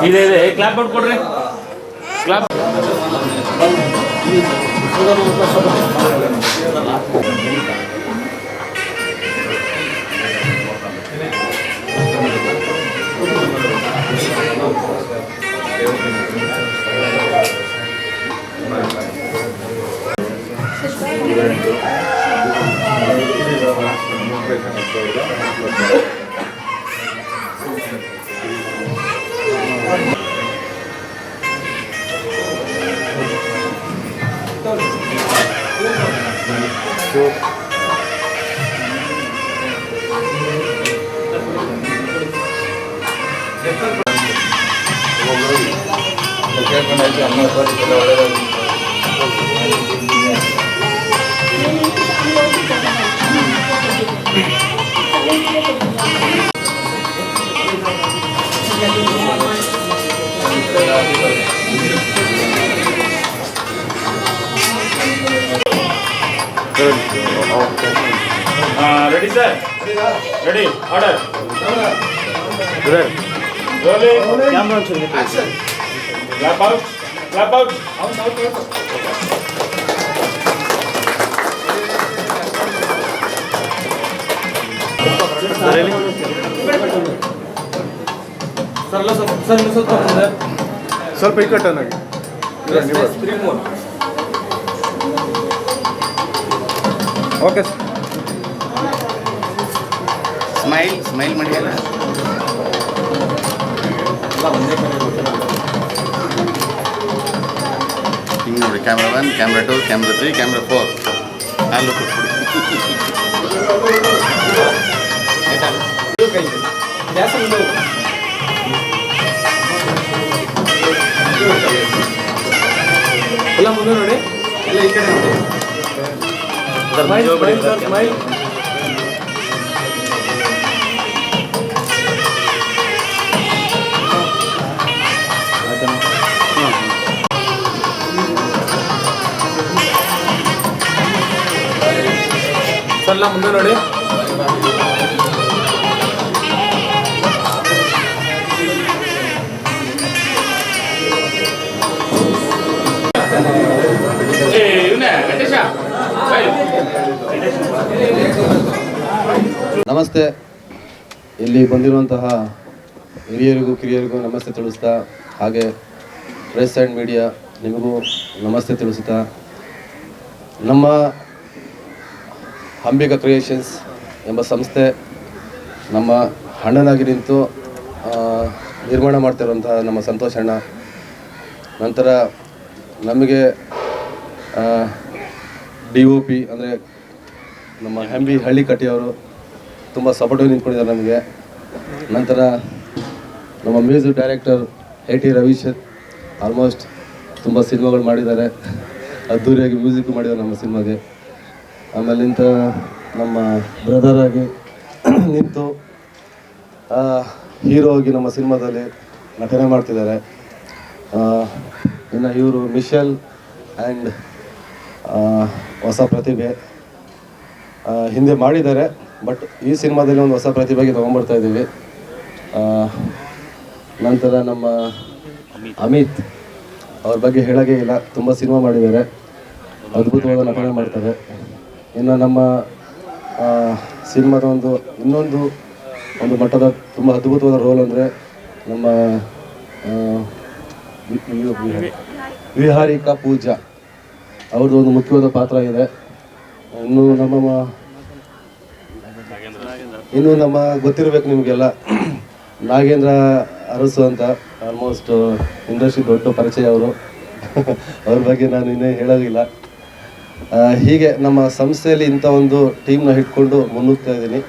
ಇದೆ ಕ್ಲಾಪ್ ಮಾಡ್ಕೊಡ್ರಿ clap. Ready, sir? Ready? Order. Rolling. Camera on. Action. Clap out. Clap out. Out. ಸ್ವಲ್ಪ ಈ ಕಟ್ಟನಾಗಿ okay smile ಮಾಡಿಯಲ್ಲ ಹಿಂಗೆ ನೋಡಿ ಕ್ಯಾಮ್ರಾ 1 ಕ್ಯಾಮ್ರಾ 2 ಕ್ಯಾಮ್ರಾ 3 ಕ್ಯಾಮ್ರಾ 4 ಅಲ್ಲೂ ಕೊಟ್ಬಿಡಿ ಎಲ್ಲ ಮುಂದೆ ನೋಡಿ ಎಲ್ಲ ಈ ಕಡೆ ನೋಡಿ ಸ್ಮೈಲ್ ಎಲ್ಲ ಮುಂದೆ ನೋಡಿ ನಮಸ್ತೆ. ಇಲ್ಲಿ ಬಂದಿರುವಂತಹ ಹಿರಿಯರಿಗೂ ಕಿರಿಯರಿಗೂ ನಮಸ್ತೆ ತಿಳಿಸ್ತಾ, ಹಾಗೆ ಪ್ರೆಸ್ ಆ್ಯಂಡ್ ಮೀಡಿಯಾ ನಿಮಗೂ ನಮಸ್ತೆ ತಿಳಿಸುತ್ತಾ, ನಮ್ಮ ಅಂಬಿಕಾ ಕ್ರಿಯೇಷನ್ಸ್ ಎಂಬ ಸಂಸ್ಥೆ ನಮ್ಮ ಅಣ್ಣನಾಗಿ ನಿಂತು ನಿರ್ಮಾಣ ಮಾಡ್ತಿರುವಂತಹ ನಮ್ಮ ಸಂತೋಷ್ ಅಣ್ಣ, ನಂತರ ನಮಗೆ DOP ಅಂದರೆ ನಮ್ಮ ಹೆಂಬಿ ಹಳ್ಳಿ ಕಟ್ಟಿಯವರು ತುಂಬ ಸಪೋರ್ಟಿವ್ ನಿಂತ್ಕೊಂಡಿದ್ದಾರೆ ನಮಗೆ. ನಂತರ ನಮ್ಮ music director AT Ravish almost ತುಂಬ ಸಿನಿಮಾಗಳು ಮಾಡಿದ್ದಾರೆ, ಅದ್ದೂರಿಯಾಗಿ ಮ್ಯೂಸಿಕ್ ಮಾಡಿದ್ದಾರೆ ನಮ್ಮ ಸಿನಿಮಾಗೆ. ಆಮೇಲಿಂದ ನಮ್ಮ ಬ್ರದರ್ ಆಗಿ ನಿಂತು ಹೀರೋ ಆಗಿ ನಮ್ಮ ಸಿನಿಮಾದಲ್ಲಿ ನಟನೆ ಮಾಡ್ತಿದ್ದಾರೆ. ಇನ್ನು ಇವರು ಮಿಶೆಲ್ ಆ್ಯಂಡ್ ಹೊಸ ಪ್ರತಿಭೆ ಹಿಂದೆ ಮಾಡಿದ್ದಾರೆ, ಬಟ್ ಈ ಸಿನಿಮಾದಲ್ಲಿ ಒಂದು ಹೊಸ ಪ್ರತಿಭೆಗೆ ತೊಗೊಂಡ್ಬರ್ತಾ ಇದ್ದೀವಿ. ನಂತರ ನಮ್ಮ ಅಮಿತ್ ಅವ್ರ ಬಗ್ಗೆ ಹೇಳೋಕ್ಕೆ ಇಲ್ಲ, ತುಂಬ ಸಿನಿಮಾ ಮಾಡಿದ್ದಾರೆ, ಅದ್ಭುತವಾದ ನಟನೆ ಮಾಡ್ತಾರೆ. ಇನ್ನು ನಮ್ಮ ಸಿನಿಮಾದ ಇನ್ನೊಂದು ಮಟ್ಟದ ತುಂಬ ಅದ್ಭುತವಾದ ರೋಲ್ ಅಂದರೆ ನಮ್ಮ ವಿಹಾರಿಕಾ ಪೂಜಾ ಅವ್ರದ್ದು ಒಂದು ಮುಖ್ಯವಾದ ಪಾತ್ರ ಇದೆ. ಇನ್ನು ನಮ್ಮ ಗೊತ್ತಿರಬೇಕು ನಿಮಗೆಲ್ಲ, ನಾಗೇಂದ್ರ ಅರಸು ಅಂತ ಆಲ್ಮೋಸ್ಟ್ ಇಂಡಸ್ಟ್ರಿ ದೊಡ್ಡ ಪರಿಚಯ ಅವರು. ಅವ್ರ ಬಗ್ಗೆ ನಾನು ಇನ್ನೇ ಹೇಳೋದಿಲ್ಲ. ಹೀಗೆ ನಮ್ಮ ಸಂಸ್ಥೆಯಲ್ಲಿ ಇಂಥ ಒಂದು ಟೀಮ್ನ ಇಟ್ಕೊಂಡು ಮುನ್ನುಗ್ತಾ ಇದ್ದೀನಿ.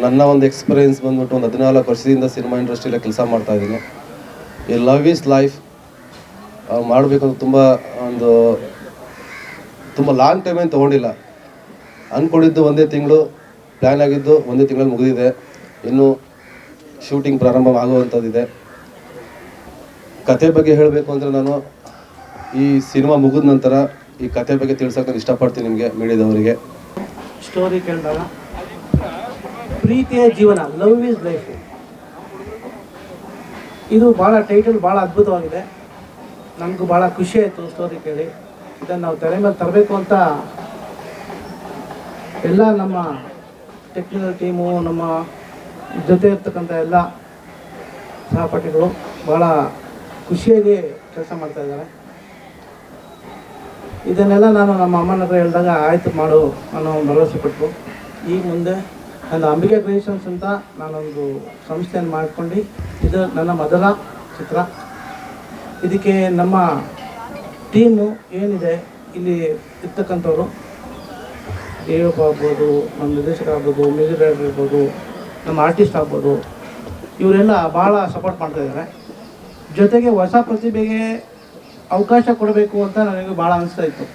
ನನ್ನ ಒಂದು ಎಕ್ಸ್ಪೀರಿಯೆನ್ಸ್ ಬಂದ್ಬಿಟ್ಟು ಒಂದು 14 ವರ್ಷದಿಂದ ಸಿನಿಮಾ ಇಂಡಸ್ಟ್ರಿಯಲ್ಲಿ ಕೆಲಸ ಮಾಡ್ತಾಯಿದ್ದೀನಿ. ಈ ಲವ್ ಈಸ್ ಲೈಫ್ ಮಾಡಬೇಕಂದ್ರೆ ತುಂಬ ಲಾಂಗ್ ಟೈಮ್ ಏನು ತೊಗೊಂಡಿಲ್ಲ. ಅಂದ್ಕೊಂಡಿದ್ದು ಒಂದೇ ತಿಂಗಳು, ಪ್ಲ್ಯಾನ್ ಆಗಿದ್ದು ಒಂದೇ ತಿಂಗಳಲ್ಲಿ ಮುಗಿದಿದೆ. ಇನ್ನು ಶೂಟಿಂಗ್ ಪ್ರಾರಂಭ ಆಗುವಂಥದ್ದಿದೆ. ಕತೆ ಬಗ್ಗೆ ಹೇಳಬೇಕು ಅಂದರೆ ನಾನು ಈ ಸಿನಿಮಾ ಮುಗಿದ ನಂತರ ಈ ಕತೆ ಬಗ್ಗೆ ತಿಳ್ಸೋಕೆ ನಾನು ಇಷ್ಟಪಡ್ತೀನಿ ನಿಮಗೆ, ಮೀಡಿಯಾದವರಿಗೆ. ಸ್ಟೋರಿ ಕೇಳಿದಾಗ ಪ್ರೀತಿಯ ಜೀವನ, ಲವ್ ಈಸ್ ಲೈಫ್. ಇದು ಭಾಳ ಟೈಟಲ್ ಭಾಳ ಅದ್ಭುತವಾಗಿದೆ. ನಮಗೂ ಭಾಳ ಖುಷಿ ಆಯಿತು ಸ್ಟೋರಿ ಕೇಳಿ. ಇದನ್ನು ನಾವು ತೆರೆ ಮೇಲೆ ತರಬೇಕು ಅಂತ ಎಲ್ಲ ನಮ್ಮ ಟೆಕ್ನಿಕಲ್ ಟೀಮು, ನಮ್ಮ ಜೊತೆ ಇರ್ತಕ್ಕಂಥ ಎಲ್ಲ ಸಹಪಾಠಿಗಳು ಭಾಳ ಖುಷಿಯಾಗಿ ಕೆಲಸ ಮಾಡ್ತಾಯಿದ್ದಾರೆ. ಇದನ್ನೆಲ್ಲ ನಾನು ನಮ್ಮ ಅಮ್ಮನ ಹತ್ರ ಹೇಳಿದಾಗ ಆಯಿತು ಮಾಡು ಅನ್ನೋ ಭರವಸೆ ಕೊಟ್ಟರು. ಈಗ ಮುಂದೆ ನನ್ನ ಅಂಬಿಕೆ ಕ್ರಿಯೇಷನ್ಸ್ ಅಂತ ನಾನೊಂದು ಸಂಸ್ಥೆಯನ್ನು ಮಾಡ್ಕೊಂಡು, ಇದು ನನ್ನ ಮೊದಲ ಚಿತ್ರ. ಇದಕ್ಕೆ ನಮ್ಮ ಟೀಮು ಏನಿದೆ ಇಲ್ಲಿ ಇರ್ತಕ್ಕಂಥವ್ರು, ದೇವಪ್ಪ ಆಗ್ಬೋದು, ನಮ್ಮ ನಿರ್ದೇಶಕ ಆಗ್ಬೋದು, ಮ್ಯೂಸಿಕ್ ಡೈರೆಕ್ಟರ್ ಇರ್ಬೋದು, ನಮ್ಮ ಆರ್ಟಿಸ್ಟ್ ಆಗ್ಬೋದು, ಇವರೆಲ್ಲ ಭಾಳ ಸಪೋರ್ಟ್ ಮಾಡ್ತಾಯಿದ್ದಾರೆ. ಜೊತೆಗೆ ಹೊಸ ಪ್ರತಿಭೆಗೆ ಅವಕಾಶ ಕೊಡಬೇಕು ಅಂತ ನನಗೆ ಭಾಳ ಅನಿಸ್ತಾ ಇತ್ತು.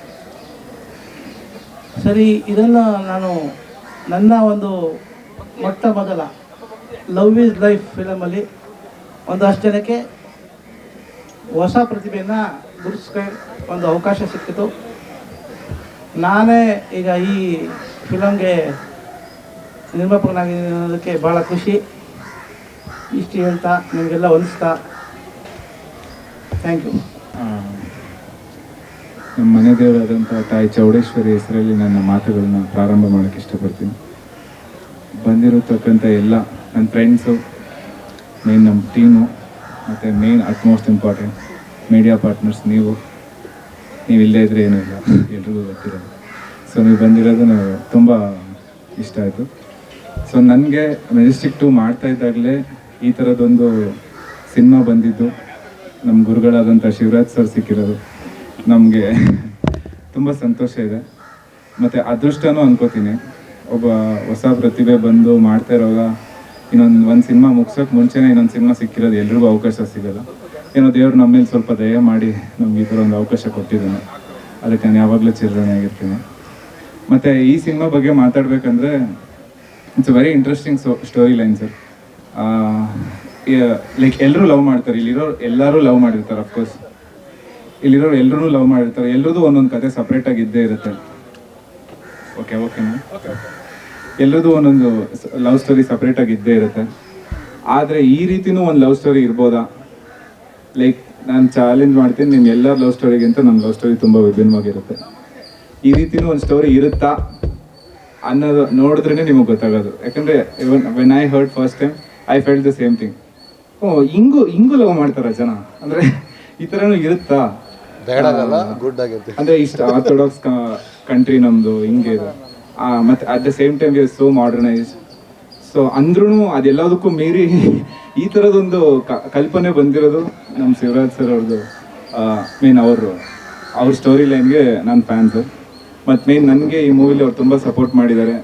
ಸರಿ, ಇದನ್ನು ನಾನು ನನ್ನ ಒಂದು ಮೊಟ್ಟ ಮೊದಲ ಲವ್ ಈಸ್ ಲೈಫ್ ಫಿಲಮಲ್ಲಿ ಒಂದಷ್ಟು ಜನಕ್ಕೆ ಹೊಸ ಪ್ರತಿಭೆಯನ್ನು ಗುರುತಿಸ್ಕೊ ಒಂದು ಅವಕಾಶ ಸಿಕ್ಕಿತು. ನಾನೇ ಈಗ ಈ ಫಿಲಮ್ಗೆ ನಿರ್ಮಾಪಕನಾಗಿದ್ದೀನಿ ಅನ್ನೋದಕ್ಕೆ ಭಾಳ ಖುಷಿ. ಇಷ್ಟು ಹೇಳ್ತಾ ನಿಮಗೆಲ್ಲ ಹೊಲಿಸ್ತಾ ಥ್ಯಾಂಕ್ ಯು. ನಮ್ಮ ಮನೆ ದೇವರಾದಂಥ ತಾಯಿ ಚೌಡೇಶ್ವರಿ ಹೆಸರಲ್ಲಿ ನನ್ನ ಮಾತುಗಳನ್ನ ಪ್ರಾರಂಭ ಮಾಡೋಕ್ಕೆ ಇಷ್ಟಪಡ್ತೀನಿ. ಬಂದಿರತಕ್ಕಂಥ ಎಲ್ಲ ನನ್ನ ಫ್ರೆಂಡ್ಸು, ಮೇನ್ ನಮ್ಮ ಟೀಮು, ಮತ್ತು main utmost important media partners, ನೀವಿಲ್ಲದೇ ಇದ್ದರೆ ಏನೂ ಇಲ್ಲ, ಎಲ್ರಿಗೂ ಗೊತ್ತಿರೋದು. ಸೊ ನೀವು ಬಂದಿರೋದು ನನಗೆ ತುಂಬ ಇಷ್ಟ ಆಯಿತು. ಸೊ ನನಗೆ ಮೆಜೆಸ್ಟಿಕ್ 2 ಮಾಡ್ತಾ ಇದ್ದಾಗಲೇ ಈ ಥರದೊಂದು ಸಿನಿಮಾ ಬಂದಿದ್ದು, ನಮ್ಮ ಗುರುಗಳಾದಂಥ ಶಿವರಾಜ್ ಸರ್ ಸಿಕ್ಕಿರೋದು ನಮಗೆ ತುಂಬ ಸಂತೋಷ ಇದೆ. ಮತ್ತು ಅದೃಷ್ಟನೂ ಅನ್ಕೋತೀನಿ. ಒಬ್ಬ ಹೊಸ ಪ್ರತಿಭೆ ಬಂದು ಮಾಡ್ತಾ ಇರೋವಾಗ ಒಂದು ಸಿನಿಮಾ ಮುಗ್ಸೋಕ್ಕೆ ಮುಂಚೆನೇ ಇನ್ನೊಂದು ಸಿನಿಮಾ ಸಿಕ್ಕಿರೋದು ಎಲ್ರಿಗೂ ಅವಕಾಶ ಸಿಗೋಲ್ಲ. ಏನೋ ದೇವ್ರು ನಮ್ಮ ಮೇಲೆ ಸ್ವಲ್ಪ ದಯ ಮಾಡಿ ನಮ್ಗೆ ಈ ಥರ ಒಂದು ಅವಕಾಶ ಕೊಟ್ಟಿದ್ದಾನೆ. ಅದಕ್ಕೆ ನಾನು ಯಾವಾಗಲೂ ಚಿರಋಣಿಯಾಗಿರ್ತೀನಿ. ಮತ್ತು ಈ ಸಿನಿಮಾ ಬಗ್ಗೆ ಮಾತಾಡಬೇಕಂದ್ರೆ it's a very interesting story line sir. Like ಎಲ್ಲರೂ ಲವ್ ಮಾಡ್ತಾರೆ, ಎಲ್ಲರೂ ಲವ್ ಮಾಡಿರ್ತಾರೆ. ಅಫ್ಕೋರ್ಸ್ ಇಲ್ಲಿರೋರು ಎಲ್ಲರೂ ಲವ್ ಮಾಡಿರ್ತಾರೆ. ಎಲ್ಲರದು ಒಂದೊಂದು ಕತೆ ಸಪ್ರೇಟಾಗಿ ಇದ್ದೇ ಇರುತ್ತೆ. ಓಕೆನಾ? ಎಲ್ಲರದು ಒಂದೊಂದು ಲವ್ ಸ್ಟೋರಿ ಸಪ್ರೇಟಾಗಿ ಇದ್ದೇ ಇರುತ್ತೆ. ಆದರೆ ಈ ರೀತಿನೂ ಒಂದು ಲವ್ ಸ್ಟೋರಿ ಇರ್ಬೋದಾ? ಲೈಕ್ ನಾನು ಚಾಲೆಂಜ್ ಮಾಡ್ತೀನಿ, ನಿಮ್ಮ ಎಲ್ಲ ಲವ್ ಸ್ಟೋರಿಗಿಂತ ನಮ್ಮ ಲವ್ ಸ್ಟೋರಿ ತುಂಬ ವಿಭಿನ್ನವಾಗಿರುತ್ತೆ. ಈ ರೀತಿನೂ ಒಂದು ಸ್ಟೋರಿ ಇರುತ್ತಾ ಅನ್ನೋದು ನೋಡಿದ್ರೇ ನಿಮಗೆ ಗೊತ್ತಾಗೋದು. ಯಾಕಂದರೆ when I heard first time I felt the same thing. ಹಿಂಗೂ ಲವ್ ಮಾಡ್ತಾರ ಜನ, ಅಂದರೆ ಈ ಥರನೂ ಇರುತ್ತಾ? ಅಂದರೆ ಇಷ್ಟು ಆರ್ಥೋಡಾಕ್ಸ್ ಕಂಟ್ರಿ ನಮ್ಮದು, ಹಿಂಗೆ ಇದೆ. ಮತ್ತು at the same time we are so modernised. So ಅಂದ್ರೂ ಅದೆಲ್ಲದಕ್ಕೂ ಮೀರಿ ಈ ಥರದೊಂದು ಕಲ್ಪನೆ ಬಂದಿರೋದು ನಮ್ಮ ಶಿವರಾಜ್ ಸರ್ ಅವ್ರದ್ದು. ಮೇನ್ ಅವ್ರ ಸ್ಟೋರಿ ಲೈನ್ಗೆ ನಾನು ಫ್ಯಾನ್ಸು. ಮತ್ತು ಮೇನ್ ನನಗೆ ಈ ಮೂವಿಲಿ ಅವ್ರು ತುಂಬ ಸಪೋರ್ಟ್ ಮಾಡಿದ್ದಾರೆ.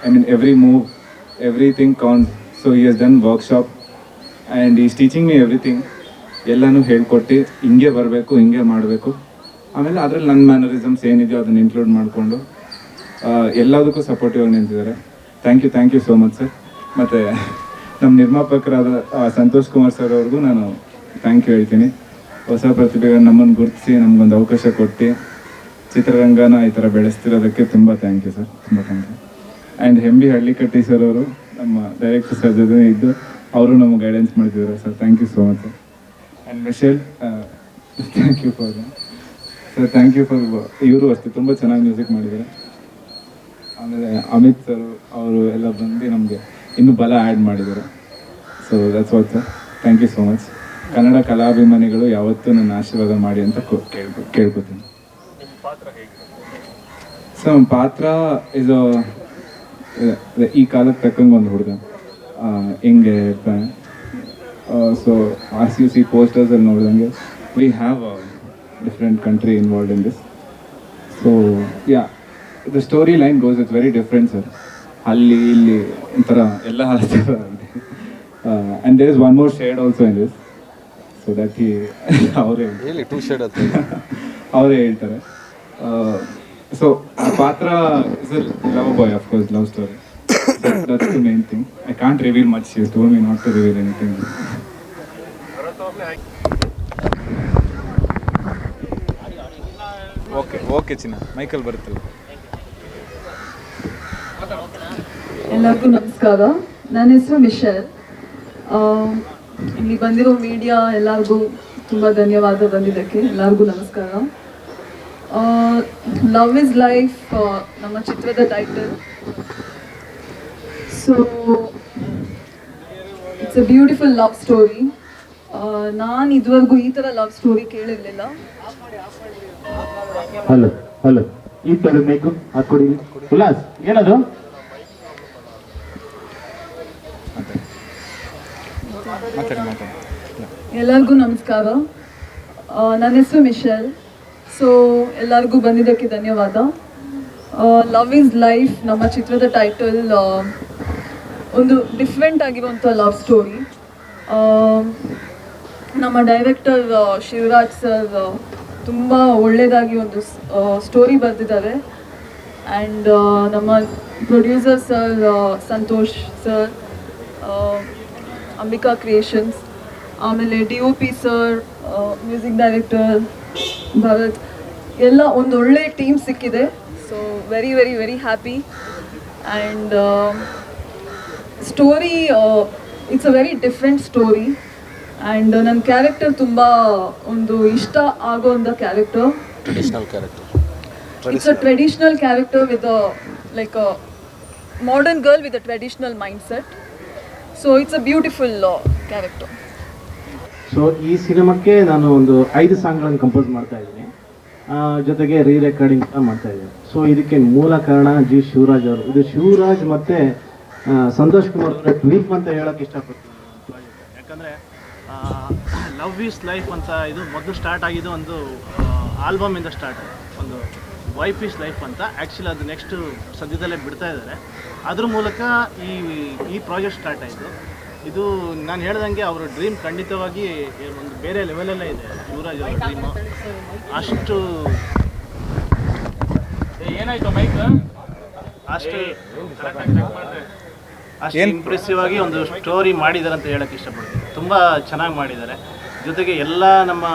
I mean every move, everything count. So he has done workshop and is teaching me everything. ಎಲ್ಲನೂ ಹೇಳ್ಕೊಟ್ಟು ಹಿಂಗೆ ಬರಬೇಕು, ಹಿಂಗೆ ಮಾಡಬೇಕು. ಆಮೇಲೆ ಅದರಲ್ಲಿ ನನ್ನ ಮ್ಯಾನರಿಸಮ್ಸ್ ಏನಿದೆಯೋ ಅದನ್ನು ಇನ್ಕ್ಲೂಡ್ ಮಾಡಿಕೊಂಡು ಎಲ್ಲದಕ್ಕೂ ಸಪೋರ್ಟಿವ್ ಆಗಿ ನಿಂತಿದ್ದಾರೆ. Thank you so much sir. ಮತ್ತು ನಮ್ಮ ನಿರ್ಮಾಪಕರಾದ ಸಂತೋಷ್ ಕುಮಾರ್ ಸರ್ ಅವ್ರಿಗೂ ನಾನು ಥ್ಯಾಂಕ್ ಯು ಹೇಳ್ತೀನಿ. ಹೊಸ ಪ್ರತಿಭೆಗಳನ್ನ ನಮ್ಮನ್ನು ಗುರುತಿಸಿ ನಮಗೊಂದು ಅವಕಾಶ ಕೊಟ್ಟು ಚಿತ್ರರಂಗನ ಈ ಥರ ಬೆಳೆಸ್ತಿರೋದಕ್ಕೆ ತುಂಬ ಥ್ಯಾಂಕ್ ಯು ಸರ್, ತುಂಬ ಥ್ಯಾಂಕ್ ಯು. ಆ್ಯಂಡ್ ಹೆಂಬಿ ಹಳ್ಳಿಕಟ್ಟಿ ಸರ್ ಅವರು ನಮ್ಮ ಡೈರೆಕ್ಟರ್ ಸರ್ ಜೊತೆ ಇದ್ದು ಅವರು ನಮಗೆ ಗೈಡೆನ್ಸ್ ಮಾಡ್ತಿದ್ದಾರೆ sir. Thank you so much sir. And Michelle, thank you for sir. Thank you for ಇವರು ಅಷ್ಟೇ ತುಂಬ ಚೆನ್ನಾಗಿ ಮ್ಯೂಸಿಕ್ ಮಾಡಿದ್ದಾರೆ. ಆಮೇಲೆ ಅಮಿತ್ ಸರ್ ಅವರು ಎಲ್ಲ ಬಂದು ನಮಗೆ ಇನ್ನೂ ಬಲ ಆ್ಯಡ್ ಮಾಡಿದ್ದಾರೆ. So that's what sir. Thank you so much. Kannada ಕಲಾಭಿಮಾನಿಗಳು ಯಾವತ್ತೂ ನನ್ನ ಆಶೀರ್ವಾದ ಮಾಡಿ ಅಂತ ಕೇಳ್ಕೊತೀನಿ. ಸೊ ನಮ್ಮ ಪಾತ್ರ ಇದು ಈ ಕಾಲಕ್ಕೆ ತಕ್ಕಂಗೆ ಒಂದು ಹುಡುಗ ಹಿಂಗೆ ಇರ್ತಾನೆ. ಸೊ ಆಸ್ ಯು ಸಿ ಪೋಸ್ಟರ್ಸಲ್ಲಿ ನೋಡಿದಂಗೆ we have a different country involved in this. So yeah, the story line goes it's very different sir. ಅಲ್ಲಿ ಇಲ್ಲಿ ಒಂಥರ ಎಲ್ಲ and there is one more shade also in this. So that ಅವರೇ ಹೇಳ್ತಾರೆ. So ಆ ಪಾತ್ರ is a love boy, of course love story. That's the main thing. I can't reveal much. She told me not to reveal anything. Okay ಚಿನ್ನ, Michael ಬರುತ್ತಲ್ಲ. ಎಲ್ಲರಿಗೂ ನಮಸ್ಕಾರ. ನನ್ನ ಹೆಸರು ಮಿಶೆಲ್. ಇಲ್ಲಿ ಬಂದಿರೋ ಮೀಡಿಯಾ ಎಲ್ಲರಿಗೂ ತುಂಬ ಧನ್ಯವಾದ ಬಂದಿದ್ದಕ್ಕೆ. ಎಲ್ಲರಿಗೂ ನಮಸ್ಕಾರ. ಲವ್ ಇಸ್ ಲೈಫ್ ನಮ್ಮ ಚಿತ್ರದ title. So it's a beautiful love story. ನಾನು ಇದುವರೆಗೂ ಈ ಥರ ಲವ್ ಸ್ಟೋರಿ ಕೇಳಿರಲಿಲ್ಲ. ಹಲೋ ಹಲೋ ಈ ಥರ ಬೇಕು ಹಾಕೊಡಿ. ಉಲ್ಲಾಸ್ ಏನದು? ಎಲ್ಲರಿಗೂ ನಮಸ್ಕಾರ. ನನ್ನ ಹೆಸರು ಮಿಶೆಲ್. ಸೊ ಎಲ್ಲರಿಗೂ ಬಂದಿದ್ದಕ್ಕೆ ಧನ್ಯವಾದ. ಲವ್ ಈಸ್ ಲೈಫ್ ನಮ್ಮ ಚಿತ್ರದ ಟೈಟಲ್ ಒಂದು ಡಿಫ್ರೆಂಟ್ ಆಗಿರುವಂಥ ಲವ್ ಸ್ಟೋರಿ. ನಮ್ಮ ಡೈರೆಕ್ಟರ್ ಶಿವರಾಜ್ ಸರ್ ತುಂಬ ಒಳ್ಳೆಯದಾಗಿ ಒಂದು ಸ್ಟೋರಿ ಬರೆದಿದ್ದಾರೆ. ಆ್ಯಂಡ್ ನಮ್ಮ producer sir Santosh sir, Ambika Creations, ಆಮೇಲೆ DOP sir, music director Bharat, ಎಲ್ಲ ಒಂದು ಒಳ್ಳೆ ಟೀಮ್ ಸಿಕ್ಕಿದೆ. So very very very happy. And story it's a very different story. And ನನ್ನ ಕ್ಯಾರೆಕ್ಟರ್ ತುಂಬ ಒಂದು ಇಷ್ಟ ಆಗೋ ಒಂದು character. It's a traditional character with like a modern girl with a traditional mindset. So it's a beautiful character. So ಈ ಸಿನಿಮಾಕ್ಕೆ ನಾನು ಒಂದು 5 ಸಾಂಗ್ಗಳನ್ನು ಕಂಪೋಸ್ ಮಾಡ್ತಾ ಇದ್ದೀನಿ, ಜೊತೆಗೆ ರೆಕಾರ್ಡಿಂಗ್ ಕೂಡ ಮಾಡ್ತಾ ಇದ್ದೀನಿ. ಸೊ ಇದಕ್ಕೆ ಮೂಲ ಕಾರಣ ಜಿ ಶಿವರಾಜ್ ಅವರು. ಇದು ಶಿವರಾಜ್ ಮತ್ತು ಸಂತೋಷ್ ಕುಮಾರ್ ಅವರ ಟ್ವೀಟ್ ಅಂತ ಹೇಳೋಕ್ಕೆ ಇಷ್ಟಪಡ್ತೀನಿ. ಯಾಕಂದರೆ ಲವ್ ಈಸ್ ಲೈಫ್ ಅಂತ ಇದು ಮೊದಲು ಸ್ಟಾರ್ಟ್ ಆಗಿದ್ದು ಒಂದು ಆಲ್ಬಮಿಂದ ಸ್ಟಾರ್ಟ್ ಆಯಿತು. ಒಂದು ವೈಫ್ ಈಸ್ ಲೈಫ್ ಅಂತ. ಆ್ಯಕ್ಚುಲಿ ಅದು ನೆಕ್ಸ್ಟು ಸದ್ಯದಲ್ಲೇ ಬಿಡ್ತಾ ಇದ್ದಾರೆ. ಅದ್ರ ಮೂಲಕ ಈ ಪ್ರಾಜೆಕ್ಟ್ ಸ್ಟಾರ್ಟ್ ಆಯಿತು. ಇದು ನಾನು ಹೇಳ್ದಂಗೆ ಅವರ ಡ್ರೀಮ್ ಖಂಡಿತವಾಗಿ ಒಂದು ಬೇರೆ ಲೆವೆಲಲ್ಲೇ ಇದೆ. ಶಿವರಾಜ್ ಅವರ ಡ್ರೀಮು ಅಷ್ಟು ಏನಾಯಿತು ಮೈಕ್ ಅಷ್ಟು ಇಂಪ್ರೆಸಿವ್ ಆಗಿ ಒಂದು ಸ್ಟೋರಿ ಮಾಡಿದ್ದಾರೆ ಅಂತ ಹೇಳೋಕ್ಕೆ ಇಷ್ಟಪಡ್ತೀನಿ. ತುಂಬ ಚೆನ್ನಾಗಿ ಮಾಡಿದ್ದಾರೆ. ಜೊತೆಗೆ ಎಲ್ಲ ನಮ್ಮ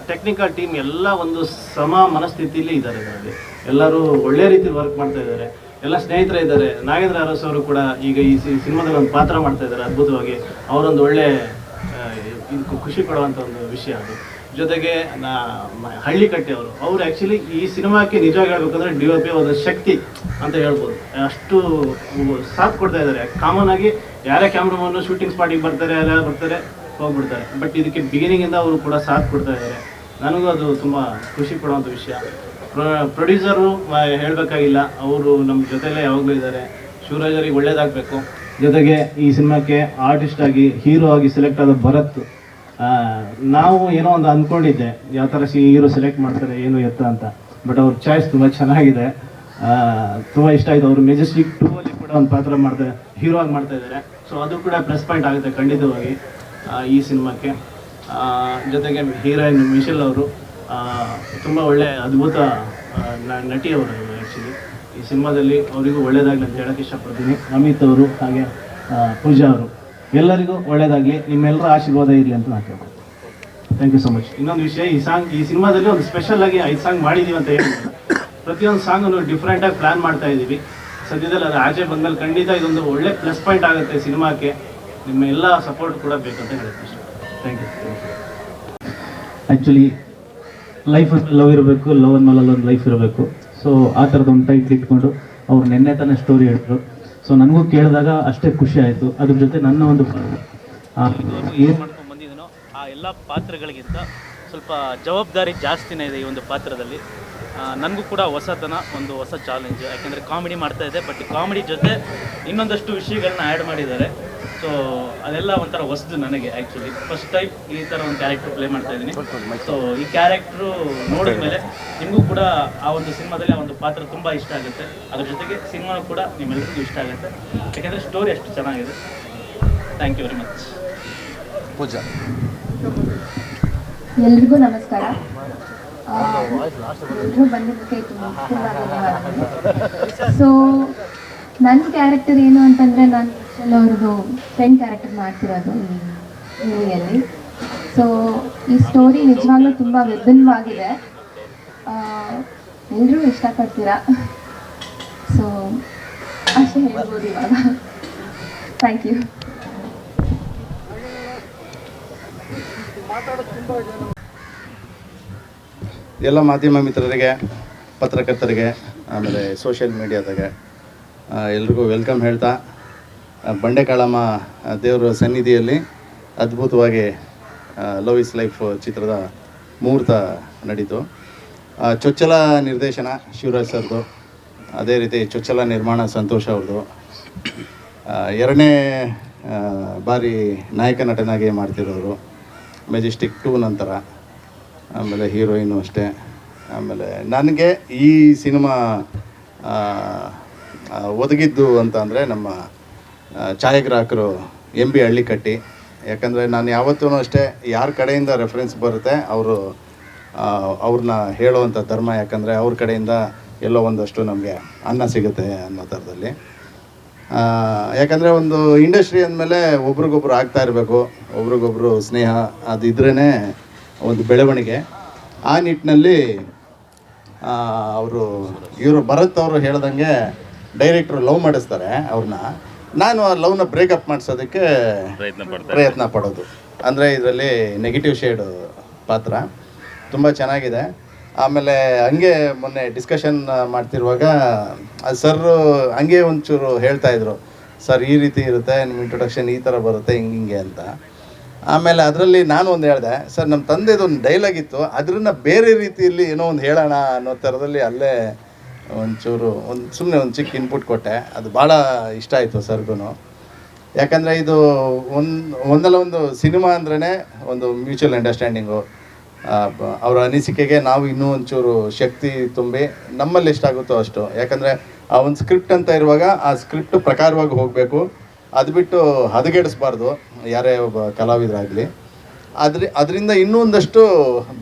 ಟೆಕ್ನಿಕಲ್ ಟೀಮ್ ಎಲ್ಲ ಒಂದು ಸಮ ಮನಸ್ಥಿತಿಯಲ್ಲಿ ಇದ್ದಾರೆ. ಇದರಲ್ಲಿ ಎಲ್ಲರೂ ಒಳ್ಳೆ ರೀತಿಯಲ್ಲಿ ವರ್ಕ್ ಮಾಡ್ತಾ ಇದ್ದಾರೆ. ಎಲ್ಲ ಸ್ನೇಹಿತರೇ ಇದ್ದಾರೆ. ನಾಗೇಂದ್ರ ಅರಸ್ ಅವರು ಕೂಡ ಈಗ ಈ ಸಿನಿಮಾದಲ್ಲಿ ಒಂದು ಪಾತ್ರ ಮಾಡ್ತಾ ಇದ್ದಾರೆ ಅದ್ಭುತವಾಗಿ. ಅವರೊಂದು ಒಳ್ಳೆ ಇದು ಖುಷಿ ಕೊಡುವಂಥ ಒಂದು ವಿಷಯ ಅದು. ಜೊತೆಗೆ ಹಳ್ಳಿಕಟ್ಟೆ ಅವರು ಆ್ಯಕ್ಚುಲಿ ಈ ಸಿನಿಮಾಕ್ಕೆ ನಿಜವಾಗಿ ಹೇಳ್ಬೇಕಂದ್ರೆ DOP ಒಂದು ಶಕ್ತಿ ಅಂತ ಹೇಳ್ಬೋದು. ಅಷ್ಟು ಸಾಥ್ ಕೊಡ್ತಾ ಇದ್ದಾರೆ. ಕಾಮನ್ ಆಗಿ ಯಾರೇ ಕ್ಯಾಮ್ರಾಮನ್ನು ಶೂಟಿಂಗ್ ಸ್ಪಾಟಿಗೆ ಬರ್ತಾರೆ, ಎಲ್ಲ ಬರ್ತಾರೆ, ಹೋಗ್ಬಿಡ್ತಾರೆ. ಬಟ್ ಇದಕ್ಕೆ ಬಿಗಿನಿಂಗಿಂದ ಅವರು ಕೂಡ ಸಾಥ್ ಕೊಡ್ತಾ ಇದ್ದಾರೆ. ನನಗೂ ಅದು ತುಂಬ ಖುಷಿ ಕೊಡುವಂಥ ವಿಷಯ. ಪ್ರೊಡ್ಯೂಸರು ಹೇಳಬೇಕಾಗಿಲ್ಲ, ಅವರು ನಮ್ಮ ಜೊತೆಯಲ್ಲೇ ಯಾವಾಗಲೂ ಇದ್ದಾರೆ. ಶಿವರಾಜರಿಗೆ ಒಳ್ಳೇದಾಗಬೇಕು. ಜೊತೆಗೆ ಈ ಸಿನಿಮಾಕ್ಕೆ ಆರ್ಟಿಸ್ಟ್ ಆಗಿ ಹೀರೋ ಆಗಿ ಸೆಲೆಕ್ಟ್ ಆದ ಭರತ್, ನಾವು ಏನೋ ಒಂದು ಅಂದ್ಕೊಂಡಿದ್ದೆ ಯಾವ ಥರ ಹೀರೋ ಸೆಲೆಕ್ಟ್ ಮಾಡ್ತಾರೆ ಏನು ಎತ್ತ ಅಂತ. ಬಟ್ ಅವ್ರ ಚಾಯ್ಸ್ ತುಂಬ ಚೆನ್ನಾಗಿದೆ, ತುಂಬ ಇಷ್ಟ ಆಯಿತು. ಅವರು ಮೆಜೆಸ್ಟಿಕ್ 2 ಅಲ್ಲಿ ಕೂಡ ಒಂದು ಪಾತ್ರ ಮಾಡ್ತಾರೆ, ಹೀರೋ ಆಗಿ ಮಾಡ್ತಾ ಇದ್ದಾರೆ. ಸೊ ಅದು ಕೂಡ ಪ್ಲಸ್ ಪಾಯಿಂಟ್ ಆಗುತ್ತೆ ಖಂಡಿತವಾಗಿ ಈ ಸಿನಿಮಾಕ್ಕೆ. ಜೊತೆಗೆ ಹೀರೋಯಿನ್ ಮಿಶೆಲ್ ಅವರು ತುಂಬ ಒಳ್ಳೆ ಅದ್ಭುತ ನಟಿ ಅವರು. ಆ್ಯಕ್ಚುಲಿ ಈ ಸಿನಿಮಾದಲ್ಲಿ ಅವರಿಗೂ ಒಳ್ಳೆಯದಾಗಲಿ ಅಂತ ಹೇಳೋಕ್ಕೆ ಇಷ್ಟಪಡ್ತೀನಿ. ಅಮಿತ್ ಅವರು ಹಾಗೆ ಪೂಜಾ ಅವರು ಎಲ್ಲರಿಗೂ ಒಳ್ಳೆಯದಾಗಲಿ, ನಿಮ್ಮೆಲ್ಲರ ಆಶೀರ್ವಾದ ಇರಲಿ ಅಂತ ನಾನು ಕೇಳ್ಬೋದು. Thank you so much. ಇನ್ನೊಂದು ವಿಷಯ, ಈ ಸಿನಿಮಾದಲ್ಲಿ ಒಂದು ಸ್ಪೆಷಲ್ ಆಗಿ 5 ಸಾಂಗ್ ಮಾಡಿದ್ದೀವಿ ಅಂತ ಹೇಳಿದ್ರು. ಪ್ರತಿಯೊಂದು ಸಾಂಗನ್ನು ಡಿಫ್ರೆಂಟಾಗಿ ಪ್ಲ್ಯಾನ್ ಮಾಡ್ತಾ ಇದ್ದೀವಿ. ಸದ್ಯದಲ್ಲಿ ಅದು ಆಚೆ ಬಂದಮೇಲೆ ಖಂಡಿತ ಇದೊಂದು ಒಳ್ಳೆ ಪ್ಲಸ್ ಪಾಯಿಂಟ್ ಆಗುತ್ತೆ ಸಿನಿಮಾಕ್ಕೆ. ನಿಮ್ಮ ಎಲ್ಲ ಸಪೋರ್ಟ್ ಕೂಡ ಬೇಕಂತ ಹೇಳುತ್ತೆ ಇಷ್ಟ. Thank you. ಆ್ಯಕ್ಚುಲಿ ಲೈಫ್ ಅಂದರೆ ಲವ್ ಇರಬೇಕು, ಲವ್ ಅಂದಮೇಲೆ ಒಂದು ಲೈಫ್ ಇರಬೇಕು. ಸೊ ಆ ಥರದ ಒಂದು ಟೈಟ್ಲ್ ಇಟ್ಕೊಂಡು ಅವ್ರು ನೆನ್ನೆ ತಾನೇ ಸ್ಟೋರಿ ಹೇಳಿದ್ರು. ಸೊ ನನಗೂ ಕೇಳಿದಾಗ ಅಷ್ಟೇ ಖುಷಿ ಆಯಿತು. ಅದ್ರ ಜೊತೆ ನನ್ನ ಒಂದು ಏನು ಮಾಡ್ಕೊಂಡು ಬಂದಿದ್ದೀನೋ ಆ ಎಲ್ಲ ಪಾತ್ರಗಳಿಗಿಂತ ಸ್ವಲ್ಪ ಜವಾಬ್ದಾರಿ ಜಾಸ್ತಿನೇ ಇದೆ ಈ ಒಂದು ಪಾತ್ರದಲ್ಲಿ. ನನಗೂ ಕೂಡ ಹೊಸತನ, ಒಂದು ಹೊಸ ಚಾಲೆಂಜ್. ಯಾಕೆಂದರೆ ಕಾಮಿಡಿ ಮಾಡ್ತಾ ಇದೆ, ಬಟ್ ಕಾಮಿಡಿ ಜೊತೆ ಇನ್ನೊಂದಷ್ಟು ವಿಷಯಗಳನ್ನ ಆ್ಯಡ್ ಮಾಡಿದ್ದಾರೆ. ಸೊ ಅದೆಲ್ಲ ಒಂಥರ ಹೊಸದು ನನಗೆ. ಆ್ಯಕ್ಚುಲಿ ಫಸ್ಟ್ ಟೈಮ್ ಈ ಥರ ಒಂದು ಕ್ಯಾರೆಕ್ಟರ್ ಪ್ಲೇ ಮಾಡ್ತಾ ಇದ್ದೀನಿ. ಸೊ ಈ ಕ್ಯಾರೆಕ್ಟ್ರು ನೋಡಿದ ಮೇಲೆ ನಿಮಗೂ ಕೂಡ ಆ ಒಂದು ಸಿನಿಮಾದಲ್ಲಿ ಆ ಒಂದು ಪಾತ್ರ ತುಂಬ ಇಷ್ಟ ಆಗುತ್ತೆ. ಅದ್ರ ಜೊತೆಗೆ ಸಿನಿಮಾ ಕೂಡ ನಿಮ್ಮೆಲ್ಲರಿಗೂ ಇಷ್ಟ ಆಗುತ್ತೆ, ಯಾಕೆಂದರೆ ಸ್ಟೋರಿ ಅಷ್ಟು ಚೆನ್ನಾಗಿದೆ. Thank you very much. Pooja, ಎಲ್ರಿಗೂ ನಮಸ್ಕಾರ. ಎಲ್ಲರೂ ಬಂದಿದ್ದಕ್ಕೆ ತುಂಬ ಧನ್ಯವಾದಗಳು. ಸೊ ನನ್ನ ಕ್ಯಾರೆಕ್ಟರ್ ಏನು ಅಂತಂದರೆ, ನಾನು ಮಿಶೆಲ್ ಅವ್ರದ್ದು ಫ್ರೆಂಡ್ ಕ್ಯಾರೆಕ್ಟರ್ ಮಾಡ್ತಿರೋದು ಈ ಮೂವಿಯಲ್ಲಿ. ಸೊ ಈ ಸ್ಟೋರಿ ನಿಜವಾಗ್ಲೂ ತುಂಬ ವಿಭಿನ್ನವಾಗಿದೆ. ಎಲ್ಲರೂ ಇಷ್ಟಪಡ್ತೀರಾ. ಸೊ ಅಷ್ಟೇ ಹೇಳ್ಬೋದು ಇವಾಗ. Thank you. ಎಲ್ಲ ಮಾಧ್ಯಮ ಮಿತ್ರರಿಗೆ, ಪತ್ರಕರ್ತರಿಗೆ, ಆಮೇಲೆ ಸೋಷಿಯಲ್ ಮೀಡಿಯಾದಾಗೆ ಎಲ್ರಿಗೂ ವೆಲ್ಕಮ್ ಹೇಳ್ತಾ, ಬಂಡೆಕಾಳಮ್ಮ ದೇವರ ಸನ್ನಿಧಿಯಲ್ಲಿ ಅದ್ಭುತವಾಗಿ ಲವ್ ಇಸ್ ಲೈಫ್ ಚಿತ್ರದ ಮುಹೂರ್ತ ನಡೀತು. ಚೊಚ್ಚಲ ನಿರ್ದೇಶನ ಶಿವರಾಜ್ ಸರ್ದು, ಅದೇ ರೀತಿ ಚೊಚ್ಚಲ ನಿರ್ಮಾಣ ಸಂತೋಷ್ ಅವ್ರದ್ದು, ಎರಡನೇ ಬಾರಿ ನಾಯಕ ನಟನಾಗಿ ಮಾಡ್ತಿರೋರು ಮೆಜೆಸ್ಟಿಕ್ 2 ನಂತರ, ಆಮೇಲೆ ಹೀರೋಯಿನು ಅಷ್ಟೇ. ಆಮೇಲೆ ನನಗೆ ಈ ಸಿನಿಮಾ ಒದಗಿದ್ದು ಅಂತ ಅಂದರೆ ನಮ್ಮ ಛಾಯಾಗ್ರಾಹಕರು MB ಹಳ್ಳಿಕಟ್ಟಿ. ಯಾಕಂದರೆ ನಾನು ಯಾವತ್ತೂ ಅಷ್ಟೇ ಯಾರ ಕಡೆಯಿಂದ ರೆಫರೆನ್ಸ್ ಬರುತ್ತೆ ಅವ್ರನ್ನ ಹೇಳುವಂಥ ಧರ್ಮ. ಯಾಕಂದರೆ ಅವ್ರ ಕಡೆಯಿಂದ ಎಲ್ಲೋ ಒಂದಷ್ಟು ನಮಗೆ ಅನ್ನ ಸಿಗುತ್ತೆ ಅನ್ನೋ ಥರದಲ್ಲಿ. ಯಾಕಂದರೆ ಒಂದು ಇಂಡಸ್ಟ್ರಿ ಅಂದಮೇಲೆ ಒಬ್ರಿಗೊಬ್ರು ಆಗ್ತಾ ಇರಬೇಕು, ಒಬ್ರಿಗೊಬ್ರು ಸ್ನೇಹ ಅದು ಇದ್ರೇ ಒಂದು ಬೆಳವಣಿಗೆ. ಆ ನಿಟ್ಟಿನಲ್ಲಿ ಇವರು ಭರತ್ ಅವರು ಹೇಳ್ದಂಗೆ ಡೈರೆಕ್ಟ್ರು ಲವ್ ಮಾಡಿಸ್ತಾರೆ ಅವ್ರನ್ನ. ನಾನು ಆ ಲವ್ನ ಬ್ರೇಕಪ್ ಮಾಡಿಸೋದಕ್ಕೆ ಪ್ರಯತ್ನ ಪಡೋದು. ಅಂದರೆ ಇದರಲ್ಲಿ ನೆಗೆಟಿವ್ ಶೇಡು ಪಾತ್ರ ತುಂಬ ಚೆನ್ನಾಗಿದೆ. ಆಮೇಲೆ ಹಂಗೆ ಮೊನ್ನೆ ಡಿಸ್ಕಷನ್ ಮಾಡ್ತಿರುವಾಗ ಸರ್ ಹಂಗೆ ಒಂಚೂರು ಹೇಳ್ತಾಯಿದ್ರು, ಸರ್ ಈ ರೀತಿ ಇರುತ್ತೆ, ನಿಮ್ಮ ಇಂಟ್ರೊಡಕ್ಷನ್ ಈ ಥರ ಬರುತ್ತೆ, ಹಿಂಗೆ ಅಂತ. ಆಮೇಲೆ ಅದರಲ್ಲಿ ನಾನು ಒಂದು ಹೇಳಿದೆ, ಸರ್ ನಮ್ಮ ತಂದೆದೊಂದು ಡೈಲಾಗ್ ಇತ್ತು, ಅದನ್ನು ಬೇರೆ ರೀತಿಯಲ್ಲಿ ಏನೋ ಒಂದು ಹೇಳೋಣ ಅನ್ನೋ ಥರದಲ್ಲಿ ಅಲ್ಲೇ ಒಂಚೂರು ಸುಮ್ಮನೆ ಒಂದು ಚಿಕ್ಕ ಇನ್ಪುಟ್ ಕೊಟ್ಟೆ. ಅದು ಭಾಳ ಇಷ್ಟ ಆಯಿತು ಸರ್ಗೂ. ಯಾಕಂದರೆ ಇದು ಒಂದಲ್ಲ ಒಂದು ಸಿನಿಮಾ ಅಂದ್ರೇ ಒಂದು ಮ್ಯೂಚುವಲ್ ಅಂಡರ್ಸ್ಟ್ಯಾಂಡಿಂಗು. ಅವರ ಅನಿಸಿಕೆಗೆ ನಾವು ಇನ್ನೂ ಒಂಚೂರು ಶಕ್ತಿ ತುಂಬಿ ನಮ್ಮಲ್ಲಿ ಎಷ್ಟಾಗುತ್ತೋ ಅಷ್ಟು. ಯಾಕಂದರೆ ಆ ಒಂದು ಸ್ಕ್ರಿಪ್ಟ್ ಅಂತ ಇರುವಾಗ ಆ ಸ್ಕ್ರಿಪ್ಟ್ ಪ್ರಕಾರವಾಗಿ ಹೋಗಬೇಕು, ಅದು ಬಿಟ್ಟು ಹದಗೆಡಿಸ್ಬಾರ್ದು ಯಾರೇ ಒಬ್ಬ ಕಲಾವಿದರಾಗಲಿ. ಅದರಿಂದ ಇನ್ನೂ ಒಂದಷ್ಟು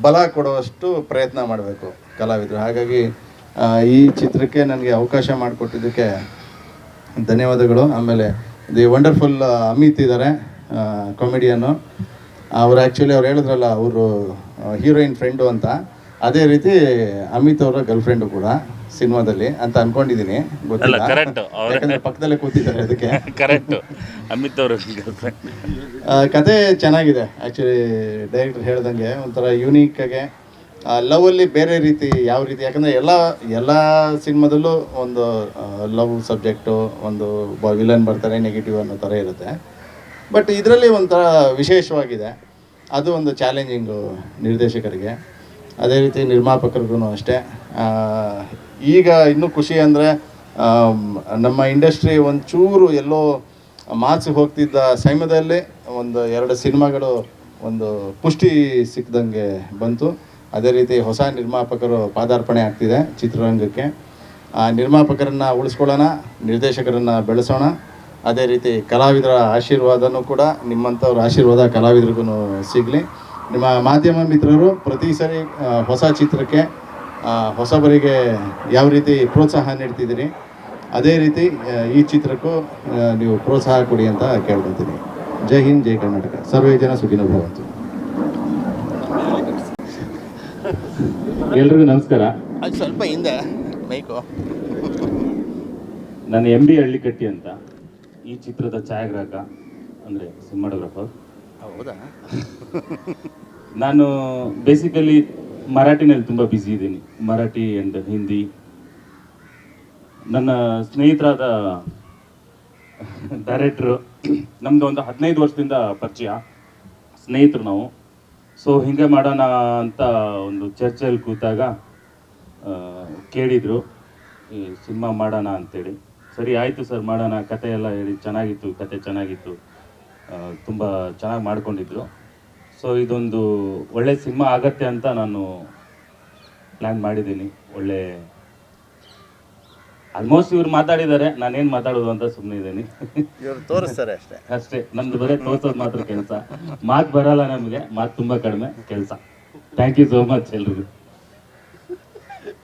ಬಲ ಕೊಡುವಷ್ಟು ಪ್ರಯತ್ನ ಮಾಡಬೇಕು ಕಲಾವಿದರು. ಹಾಗಾಗಿ ಈ ಚಿತ್ರಕ್ಕೆ ನನಗೆ ಅವಕಾಶ ಮಾಡಿಕೊಟ್ಟಿದ್ದಕ್ಕೆ ಧನ್ಯವಾದಗಳು. ಆಮೇಲೆ ದಿ ವಂಡರ್ಫುಲ್ ಅಮಿತ್ ಇದ್ದಾರೆ, ಕಾಮಿಡಿಯನ್ನು. ಅವ್ರು ಹೇಳಿದ್ರಲ್ಲ, ಅವರು ಹೀರೋಯಿನ್ ಫ್ರೆಂಡು ಅಂತ, ಅದೇ ರೀತಿ ಅಮಿತ್ ಅವರ ಗರ್ಲ್ ಫ್ರೆಂಡು ಕೂಡ ಸಿನಿಮಾದಲ್ಲಿ ಅಂತ ಅನ್ಕೊಂಡಿದ್ದೀನಿ. ಗೊತ್ತಿಲ್ಲ, ಯಾಕಂದ್ರೆ ಪಕ್ಕದಲ್ಲೇ ಕೂತಿದ್ದಾರೆ ಅದಕ್ಕೆ. ಕರೆಕ್ಟ್, ಅಮಿತ್ ಅವರು ಕತೆ ಚೆನ್ನಾಗಿದೆ ಆ್ಯಕ್ಚುಲಿ. ಡೈರೆಕ್ಟರ್ ಹೇಳ್ದಂಗೆ ಒಂಥರ ಯೂನಿಕ್ಕಾಗೆ ಲವಲ್ಲಿ ಬೇರೆ ರೀತಿ, ಯಾವ ರೀತಿ, ಯಾಕಂದರೆ ಎಲ್ಲ ಸಿನಿಮಾದಲ್ಲೂ ಒಂದು ಲವ್ ಸಬ್ಜೆಕ್ಟು, ಒಂದು ವಿಲನ್ ಬರ್ತಾರೆ, ನೆಗೆಟಿವ್ ಅನ್ನೋ ಥರ ಇರುತ್ತೆ. ಬಟ್ ಇದರಲ್ಲಿ ಒಂಥರ ವಿಶೇಷವಾಗಿದೆ. ಅದು ಒಂದು ಚಾಲೆಂಜಿಂಗು ನಿರ್ದೇಶಕರಿಗೆ, ಅದೇ ರೀತಿ ನಿರ್ಮಾಪಕರಿಗೂ ಅಷ್ಟೇ. ಈಗ ಇನ್ನೂ ಖುಷಿ ಅಂದರೆ ನಮ್ಮ ಇಂಡಸ್ಟ್ರಿ ಒಂಚೂರು ಎಲ್ಲೋ ಮಾರ್ಕ್ಸ್ ಹೋಗ್ತಿದ್ದ ಸಮಯದಲ್ಲಿ 1-2 ಸಿನಿಮಾಗಳು ಒಂದು ಪುಷ್ಟಿ ಸಿಕ್ಕದಂಗೆ ಬಂತು. ಅದೇ ರೀತಿ ಹೊಸ ನಿರ್ಮಾಪಕರು ಪಾದಾರ್ಪಣೆ ಆಗ್ತಿದೆ ಚಿತ್ರರಂಗಕ್ಕೆ. ಆ ನಿರ್ಮಾಪಕರನ್ನು ಉಳಿಸ್ಕೊಳ್ಳೋಣ, ನಿರ್ದೇಶಕರನ್ನು ಬೆಳೆಸೋಣ. ಅದೇ ರೀತಿ ಕಲಾವಿದರ ಆಶೀರ್ವಾದನೂ ಕೂಡ, ನಿಮ್ಮಂಥವ್ರ ಆಶೀರ್ವಾದ ಕಲಾವಿದರಿಗೂ ಸಿಗಲಿ. ನಿಮ್ಮ ಮಾಧ್ಯಮ ಮಿತ್ರರು ಪ್ರತಿ ಸರಿ ಹೊಸ ಚಿತ್ರಕ್ಕೆ, ಹೊಸಬರಿಗೆ ಯಾವ ರೀತಿ ಪ್ರೋತ್ಸಾಹ ನೀಡ್ತಿದ್ದೀರಿ, ಅದೇ ರೀತಿ ಈ ಚಿತ್ರಕ್ಕೂ ನೀವು ಪ್ರೋತ್ಸಾಹ ಕೊಡಿ ಅಂತ ಕೇಳ್ಕೊತೀನಿ. ಜೈ ಹಿಂದ್, ಜೈ ಕರ್ನಾಟಕ. ಸರ್ವೇ ಜನ ಸುಖಿನೋ ಭವಂತು. ಎಲ್ರಿಗೂ ನಮಸ್ಕಾರ. ಅದು ಸ್ವಲ್ಪ ಹಿಂದೆ ಮೈಕು. ನಾನು MB ಹಳ್ಳಿಕಟ್ಟಿ ಅಂತ, ಈ ಚಿತ್ರದ ಛಾಯಾಗ್ರಾಹಕ ಅಂದರೆ ಸಿನಿಮಾಟೋಗ್ರಾಫರ್. ಹೌದಾ? ನಾನು ಬೇಸಿಕಲಿ ಮರಾಠಿನಲ್ಲಿ ತುಂಬ ಬ್ಯುಸಿ ಇದ್ದೀನಿ, ಮರಾಠಿ ಆ್ಯಂಡ್ ಹಿಂದಿ. ನನ್ನ ಸ್ನೇಹಿತರಾದ ಡೈರೆಕ್ಟ್ರು, ನಮ್ಮದು ಒಂದು 15 ವರ್ಷದಿಂದ ಪರಿಚಯ ಸ್ನೇಹಿತರು ನಾವು. ಸೊ ಹಿಂಗೆ ಮಾಡೋಣ ಅಂತ ಒಂದು ಚರ್ಚೆಯಲ್ಲಿ ಕೂತಾಗ ಕೇಳಿದರು, ಈ ಸಿನಿಮಾ ಮಾಡೋಣ ಅಂತೇಳಿ. ಸರಿ ಆಯಿತು ಸರ್ ಮಾಡೋಣ. ಕತೆ ಎಲ್ಲ ಹೇಳಿ ಚೆನ್ನಾಗಿತ್ತು, ಕತೆ ಚೆನ್ನಾಗಿತ್ತು, ತುಂಬ ಚೆನ್ನಾಗಿ ಮಾಡ್ಕೊಂಡಿದ್ರು. ಸೊ ಇದೊಂದು ಒಳ್ಳೆ ಸಿನಿಮಾ ಆಗತ್ತೆ ಅಂತ ನಾನು ಪ್ಲ್ಯಾನ್ ಮಾಡಿದ್ದೀನಿ. ಒಳ್ಳೆ ಆಲ್ಮೋಸ್ಟ್ ಇವ್ರು ಮಾತಾಡಿದ್ದಾರೆ, ನಾನೇನು ಮಾತಾಡೋದು ಅಂತ ಸುಮ್ಮನೆ ಇದ್ದೀನಿ. ಇವರು ತೋರಿಸ್ತಾರೆ ಅಷ್ಟೇ. ನಮ್ದು ಬರೀ ತೋರಿಸೋದು ಮಾತ್ರ ಕೆಲಸ, ಮಾತು ಬರಲ್ಲ ನಮಗೆ, ಮಾತು ತುಂಬ ಕಡಿಮೆ ಕೆಲಸ. ಥ್ಯಾಂಕ್ ಯು ಸೋ ಮಚ್ ಎಲ್ರಿಗೂ.